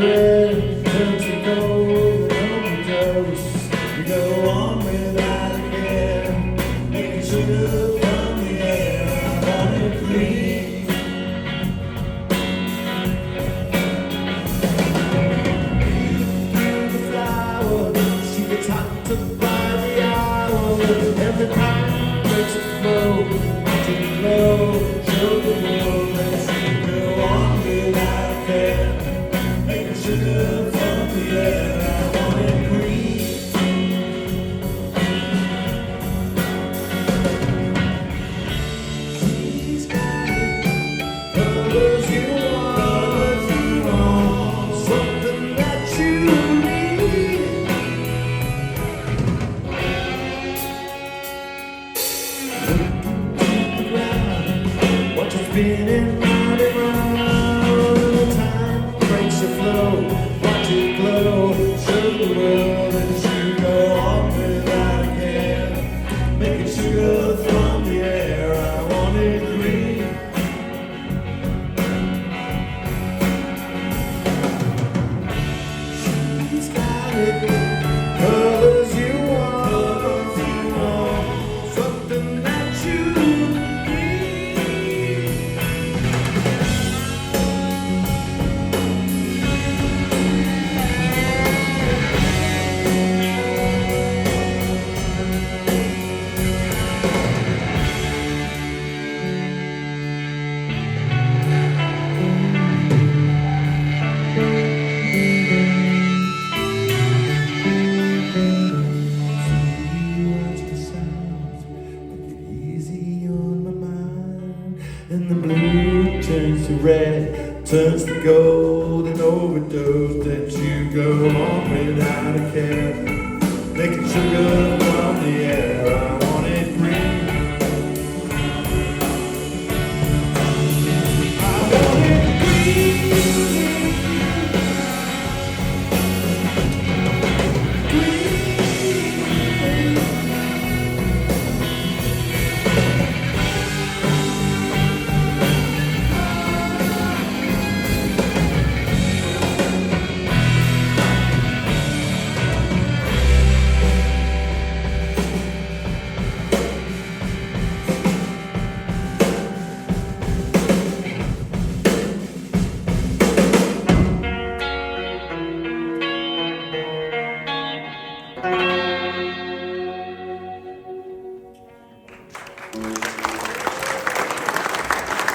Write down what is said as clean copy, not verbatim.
red turns to gold and overdose. You go on without a care, making sugar from the air. I want it green. The flowers, she gets hotter by the hour. Every time makes it flow, watch it glow, show the world that you go on without a care, making sugar from the air. I want it green. She's got it, colors you want, something that you need. Looking to the ground, watch it spinning round and round. Time breaks the flow, watch it glow, show the world that you go on without a care, making sugar from the air. I want it green. She's got it, colors you want, something that you need. Watch the sounds, make it easy on my mind. And the blue turns to red, turns to gold, and overdose. That you go on without a care, making sugar from the air. I want it green. I want it green. Green.